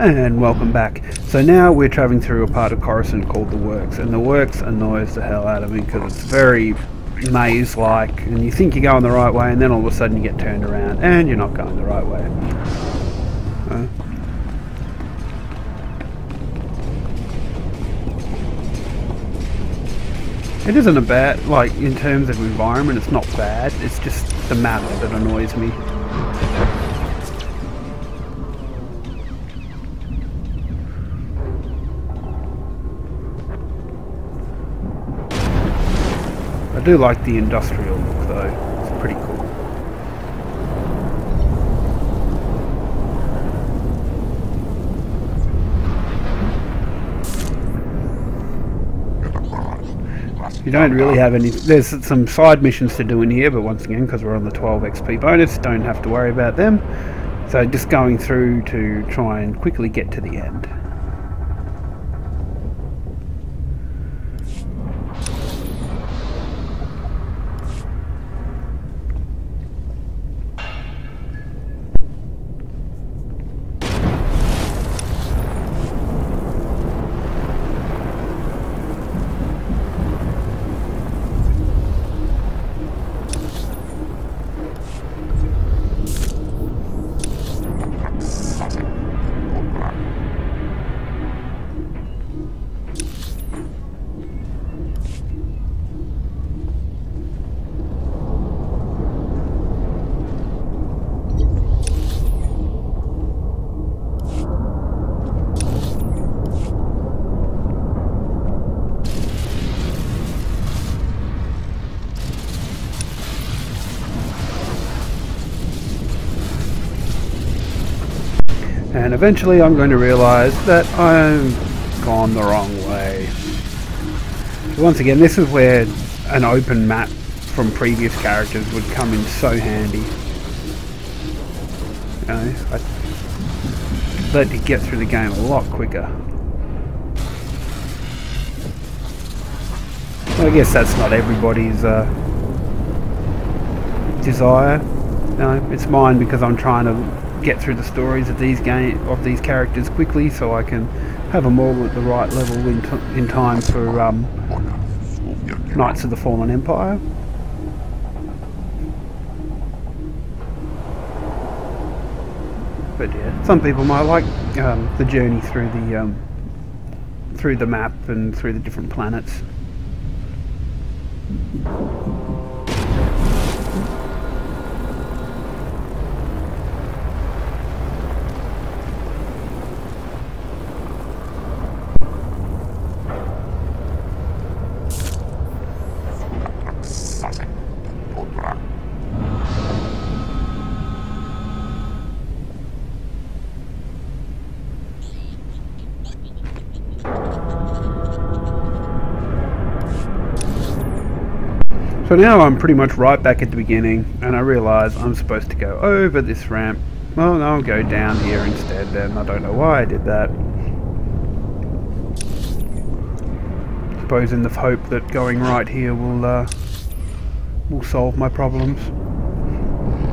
And welcome back. So now we're travelling through a part of Coruscant called the Works, and the Works annoys the hell out of me because it's very maze-like, and you think you're going the right way, and then all of a sudden you get turned around, and you're not going the right way. It isn't a bad, like, in terms of environment, it's not bad, it's just the map that annoys me. I do like the industrial look though, it's pretty cool. You don't really have any, there's some side missions to do in here, but once again, because we're on the 12 XP bonus, don't have to worry about them. So just going through to try and quickly get to the end. And eventually I'm going to realise that I've gone the wrong way. So once again, this is where an open map from previous characters would come in so handy. You know, I'd let you get through the game a lot quicker. Well, I guess that's not everybody's desire. No, it's mine because I'm trying to get through the stories of these characters quickly, so I can have them all at the right level in time for Knights of the Fallen Empire. But yeah, some people might like the journey through the map and through the different planets. So now I'm pretty much right back at the beginning, and I realise I'm supposed to go over this ramp. Well, no, I'll go down here instead, and I don't know why I did that. I suppose in the hope that going right here will solve my problems.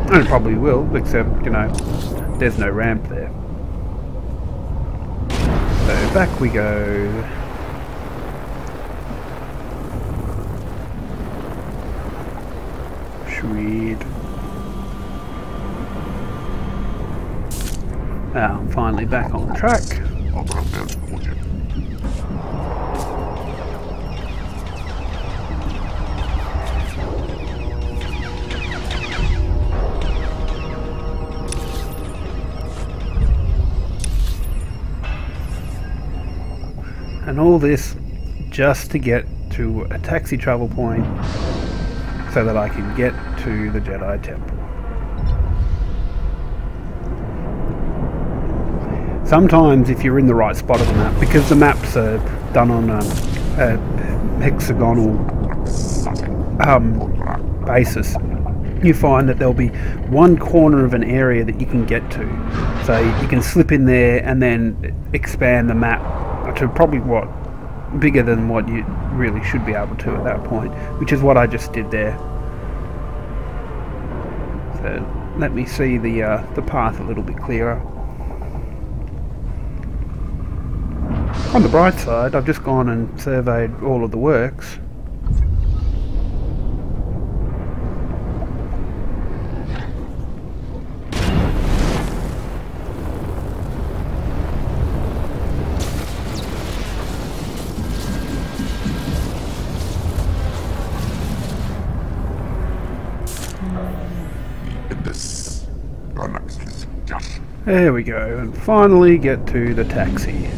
And it probably will, except, you know, there's no ramp there. So back we go. Sweet. I'm finally back on track. And all this just to get to a taxi travel point so that I can get to the Jedi Temple. Sometimes if you're in the right spot of the map, because the maps are done on a hexagonal basis, you find that there'll be one corner of an area that you can get to. So you can slip in there and then expand the map to probably bigger than what you really should be able to at that point, which is what I just did there. So let me see the path a little bit clearer. On the bright side, I've just gone and surveyed all of the works. There we go, and finally get to the taxi.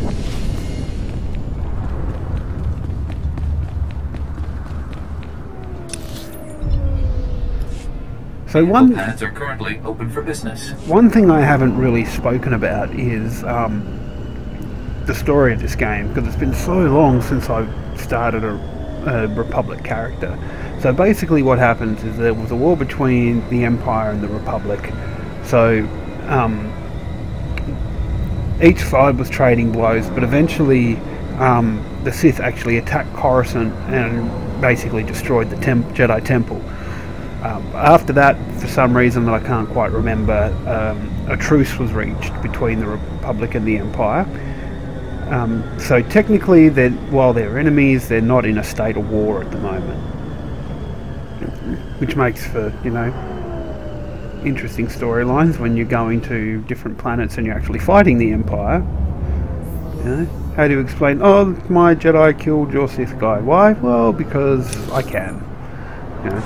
So one paths are currently open for business. One thing I haven't really spoken about is the story of this game, because it's been so long since I've started a Republic character. So basically what happens is there was a war between the Empire and the Republic. So each side was trading blows, but eventually the Sith actually attacked Coruscant and basically destroyed the Jedi Temple. After that, for some reason that I can't quite remember, a truce was reached between the Republic and the Empire. So technically, while they're enemies, they're not in a state of war at the moment, which makes for, you know, interesting storylines when you're going to different planets and you're actually fighting the Empire. You know, how do you explain, oh, my Jedi killed your Sith guy? Why? Well, because I can. You know.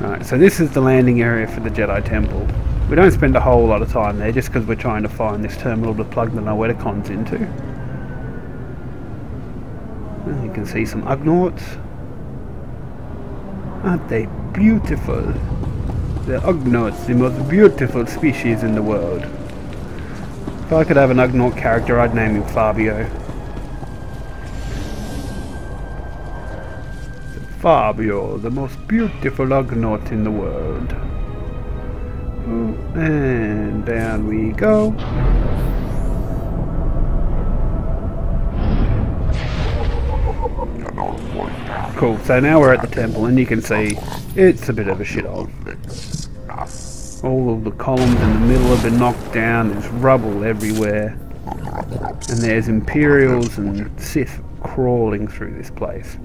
Alright, so this is the landing area for the Jedi Temple. We don't spend a whole lot of time there just because we're trying to find this terminal to plug the Noeticons into. And you can see some Ugnaughts. Aren't they beautiful? The Ugnaughts, the most beautiful species in the world. If I could have an Ugnaught character, I'd name him Fabio. Fabio, the most beautiful Ugnaught in the world. And down we go. Cool, so now we're at the temple and you can see it's a bit of a shithole. All of the columns in the middle have been knocked down, there's rubble everywhere. And there's Imperials and Sith crawling through this place.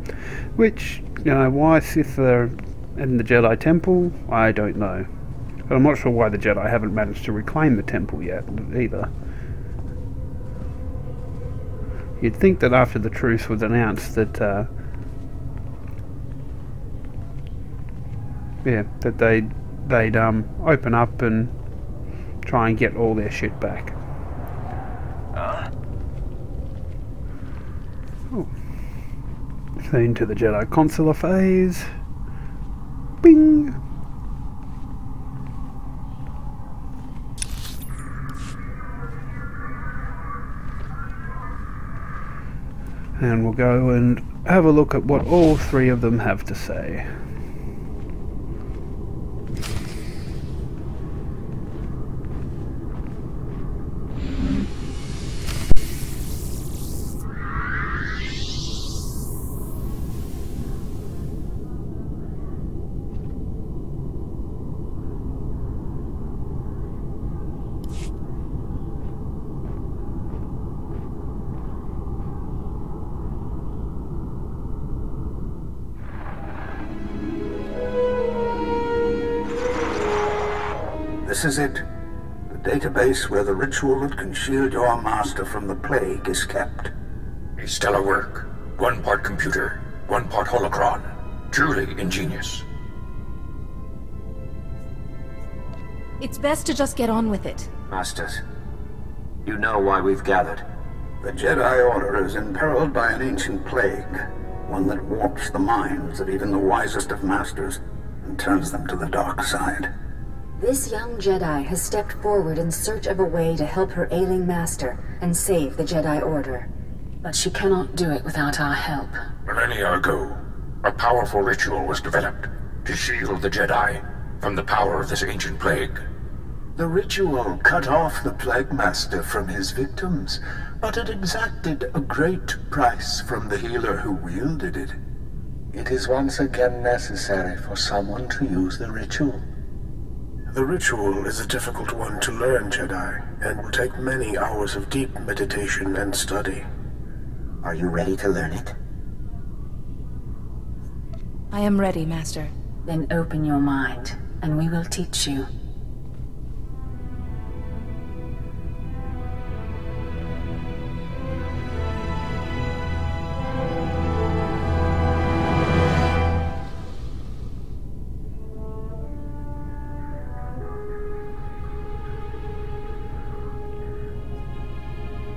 Which, you know, why Sith are in the Jedi Temple, I don't know. But I'm not sure why the Jedi haven't managed to reclaim the temple yet, either. You'd think that after the truce was announced that, yeah, that they'd open up and try and get all their shit back. Oh. So into the Jedi Consular phase. Bing! And we'll go and have a look at what all three of them have to say. This is it. The database where the ritual that can shield your master from the plague is kept. A stellar work. 1 part computer, 1 part holocron. Truly ingenious. It's best to just get on with it. Masters, you know why we've gathered. The Jedi Order is imperiled by an ancient plague, one that warps the minds of even the wisest of masters and turns them to the dark side. This young Jedi has stepped forward in search of a way to help her ailing master and save the Jedi Order. But she cannot do it without our help. Millennia ago, a powerful ritual was developed to shield the Jedi from the power of this ancient plague. The ritual cut off the Plague Master from his victims, but it exacted a great price from the healer who wielded it. It is once again necessary for someone to use the ritual. The ritual is a difficult one to learn, Jedi, and will take many hours of deep meditation and study. Are you ready to learn it? I am ready, Master. Then open your mind, and we will teach you.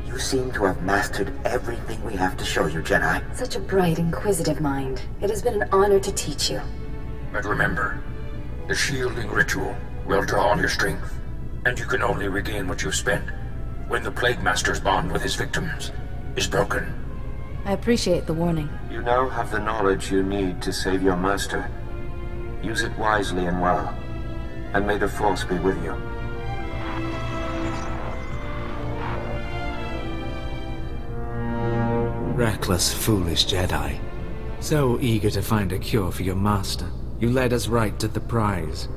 You seem to have mastered everything we have to show you, Jedi. Such a bright, inquisitive mind. It has been an honor to teach you. But remember, the shielding ritual will draw on your strength, and you can only regain what you've spent when the Plague Master's bond with his victims is broken. I appreciate the warning. You now have the knowledge you need to save your master. Use it wisely and well, and may the Force be with you. Reckless, foolish Jedi. So eager to find a cure for your master, you led us right to the prize.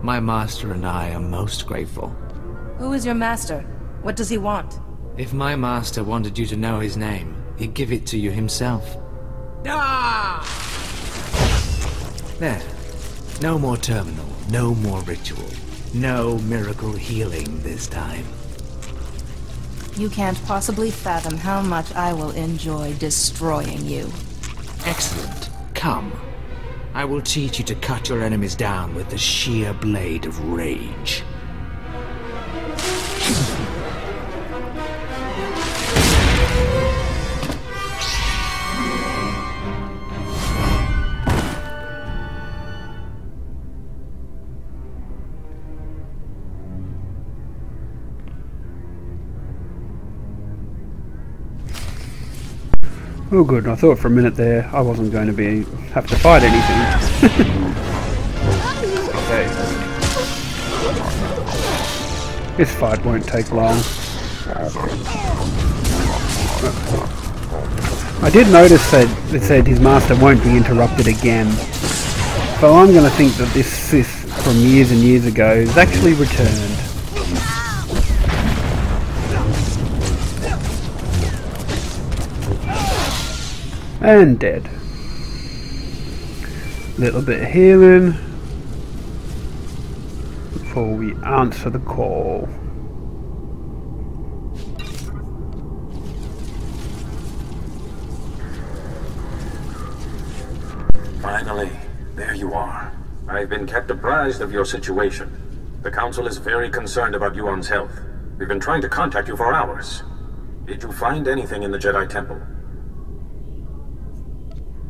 My master and I are most grateful. Who is your master? What does he want? If my master wanted you to know his name, he'd give it to you himself. Ah! There. No more terminal, no more ritual. No miracle healing this time. You can't possibly fathom how much I will enjoy destroying you. Excellent. Come. I will teach you to cut your enemies down with the sheer blade of rage. Oh good, I thought for a minute there I wasn't going to have to fight anything. Okay. This fight won't take long. I did notice that it said his master won't be interrupted again. So I'm going to think that this Sith from years and years ago is actually returned. And dead. Little bit of healing before we answer the call. Finally, there you are. I've been kept apprised of your situation. The Council is very concerned about Yuan's health. We've been trying to contact you for hours. Did you find anything in the Jedi Temple?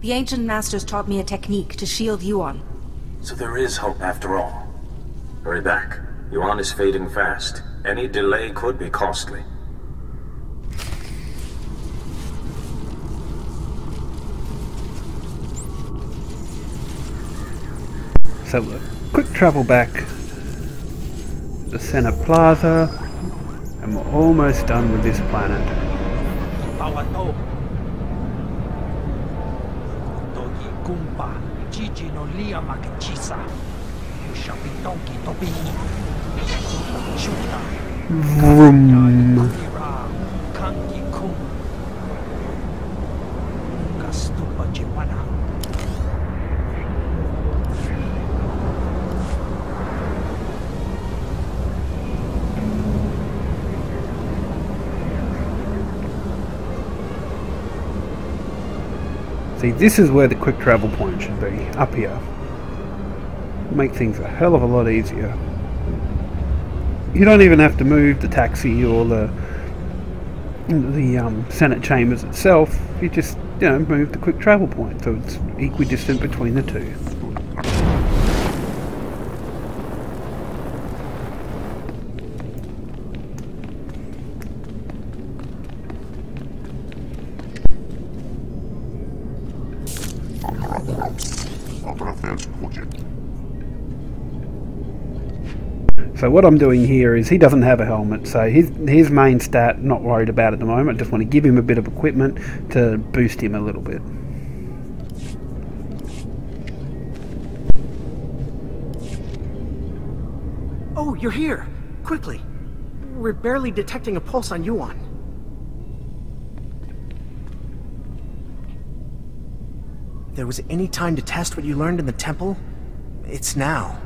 The Ancient Masters taught me a technique to shield Yuan. So there is hope after all. Hurry back. Yuan is fading fast. Any delay could be costly. So quick travel back to the Senate Plaza, and we're almost done with this planet. Vroom. See, this is where the quick travel point should be, up here. Make things a hell of a lot easier. You don't even have to move the taxi or the Senate chambers itself. You just, move the quick travel point, so it's equidistant between the two. So what I'm doing here is he doesn't have a helmet, so his main stat, not worried about at the moment. Just want to give him a bit of equipment to boost him a little bit. Oh, you're here! Quickly! We're barely detecting a pulse on Yuan. If there was any time to test what you learned in the temple, it's now.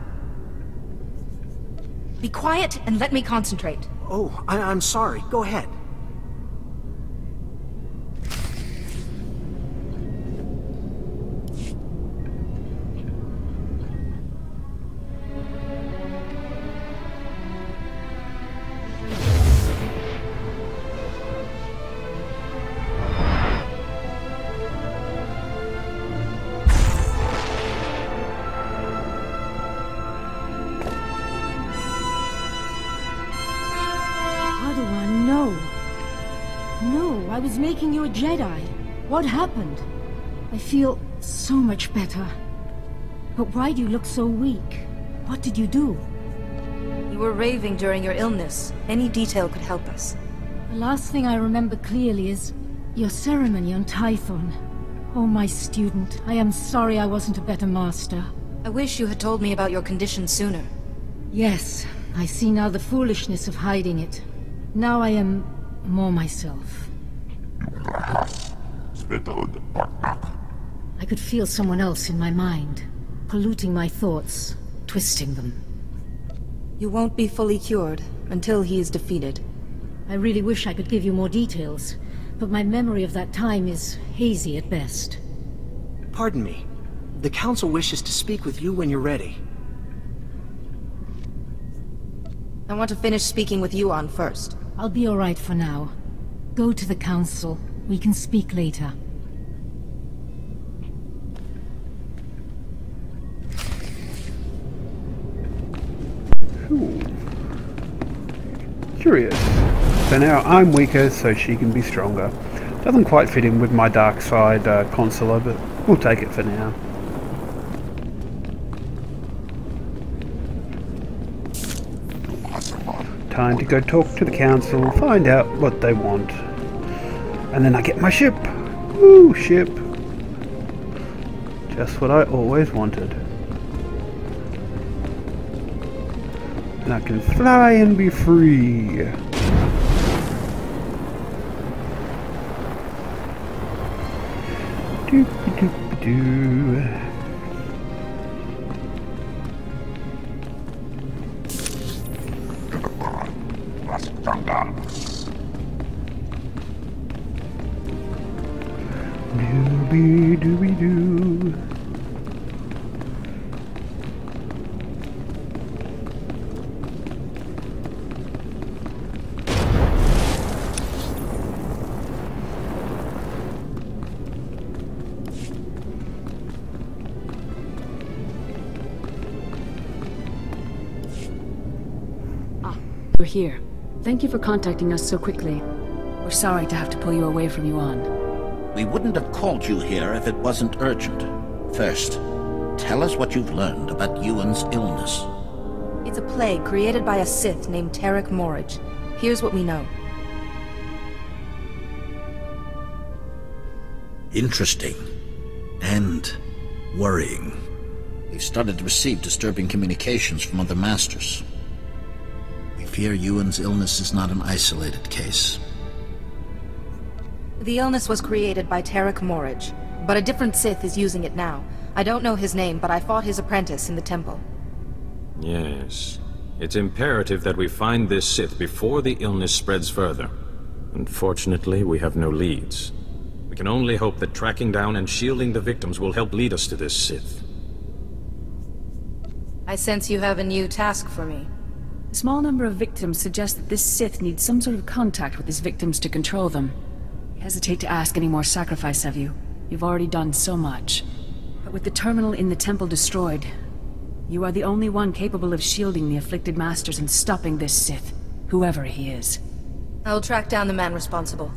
Be quiet and let me concentrate. Oh, I'm sorry. Go ahead. I was making you a Jedi. What happened? I feel so much better. But why do you look so weak? What did you do? You were raving during your illness. Any detail could help us. The last thing I remember clearly is your ceremony on Tython. Oh, my student, I am sorry I wasn't a better master. I wish you had told me about your condition sooner. Yes, I see now the foolishness of hiding it. Now I am more myself. I could feel someone else in my mind, polluting my thoughts, twisting them. You won't be fully cured until he is defeated. I really wish I could give you more details, but my memory of that time is hazy at best. Pardon me. The Council wishes to speak with you when you're ready. I want to finish speaking with Yuan first. I'll be alright for now. Go to the Council. We can speak later. Ooh. Curious. So now I'm weaker, so she can be stronger. Doesn't quite fit in with my dark side consular, but we'll take it for now. Time to go talk to the Council, find out what they want. And then I get my ship! Woo, ship! Just what I always wanted. And I can fly and be free. Doop-a-doop-a-doo. Doobie-doobie-doo. You're here. Thank you for contacting us so quickly. We're sorry to have to pull you away from Yuan. We wouldn't have called you here if it wasn't urgent. First, tell us what you've learned about Yuan's illness. It's a plague created by a Sith named Tarek Morridge. Here's what we know. Interesting. And worrying. We've started to receive disturbing communications from other masters. We fear Yuan's illness is not an isolated case. The illness was created by Tarek Morridge, but a different Sith is using it now. I don't know his name, but I fought his apprentice in the temple. Yes. It's imperative that we find this Sith before the illness spreads further. Unfortunately, we have no leads. We can only hope that tracking down and shielding the victims will help lead us to this Sith. I sense you have a new task for me. A small number of victims suggest that this Sith needs some sort of contact with his victims to control them. I hesitate to ask any more sacrifice of you. You've already done so much. But with the terminal in the temple destroyed, you are the only one capable of shielding the afflicted masters and stopping this Sith, whoever he is. I'll track down the man responsible.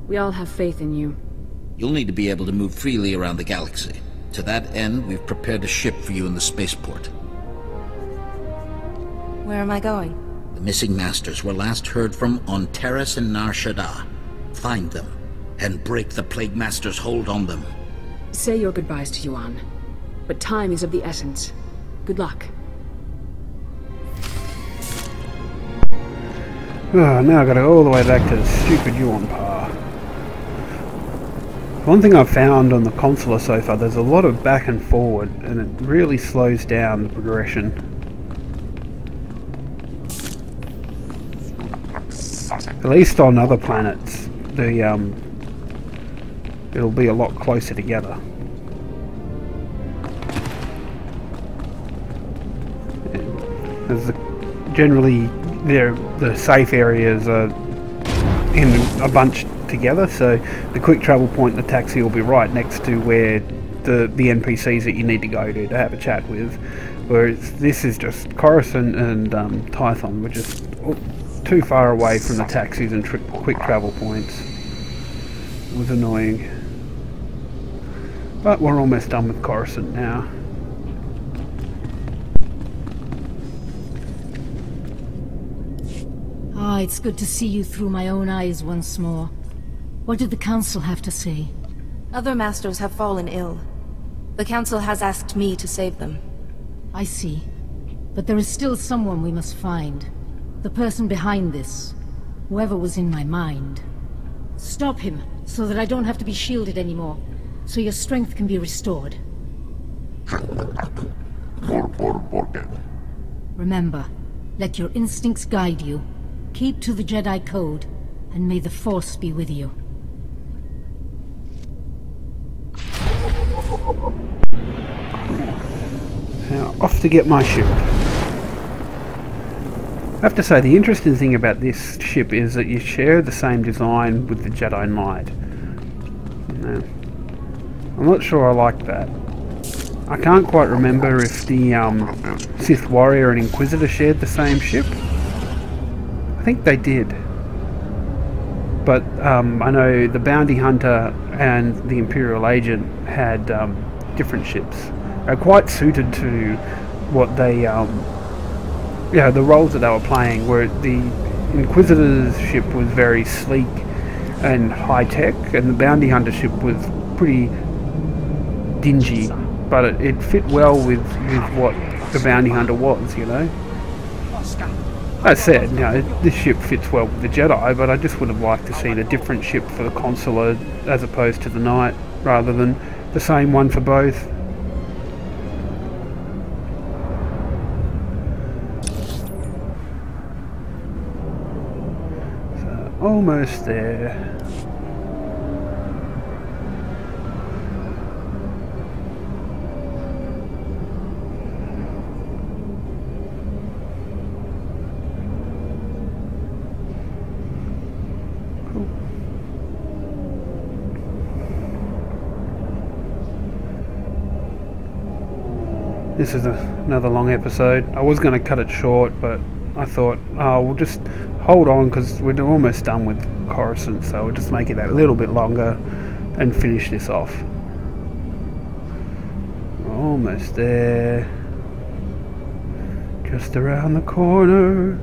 We all have faith in you. You'll need to be able to move freely around the galaxy. To that end, we've prepared a ship for you in the spaceport. Where am I going? The missing masters were last heard from on Terrace and Nar Shaddaa. Find them, and break the Plague Master's hold on them. Say your goodbyes to Yuan. But time is of the essence. Good luck. Oh, now I've got to go all the way back to the stupid Yuan Pa. One thing I've found on the consular so far, there's a lot of back and forward, and it really slows down the progression. At least on other planets, it'll be a lot closer together. Generally, the safe areas are in a bunch together, so the quick travel point and the taxi will be right next to where the NPCs that you need to go to have a chat with. Whereas this is just Coruscant and Tython, which is too far away from the taxis and quick travel points. It was annoying. But we're almost done with Coruscant now. Ah, it's good to see you through my own eyes once more. What did the Council have to say? Other masters have fallen ill. The Council has asked me to save them. I see. But there is still someone we must find. The person behind this. Whoever was in my mind. Stop him, so that I don't have to be shielded anymore. So your strength can be restored. Remember, let your instincts guide you. Keep to the Jedi Code, and may the Force be with you. Now, off to get my ship. I have to say, the interesting thing about this ship is that you share the same design with the Jedi Knight. Now, I'm not sure I like that. I can't quite remember if the Sith Warrior and Inquisitor shared the same ship. I think they did. But I know the Bounty Hunter and the Imperial Agent had different ships. They're quite suited to what they, the roles that they were playing, where the Inquisitor's ship was very sleek and high-tech, and the Bounty Hunter ship was pretty dingy, but it fit well with what the Bounty Hunter was, you know. That said, you know, this ship fits well with the Jedi, but I just would have liked to see a different ship for the Consular as opposed to the Knight, rather than the same one for both. So, almost there. This is another long episode. I was going to cut it short, but I thought, oh, we'll just hold on because we're almost done with Coruscant, so we'll just make it a little bit longer and finish this off. Almost there. Just around the corner.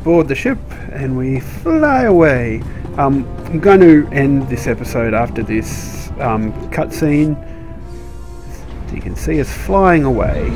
Board the ship and we fly away. I'm going to end this episode after this cutscene. So you can see us flying away.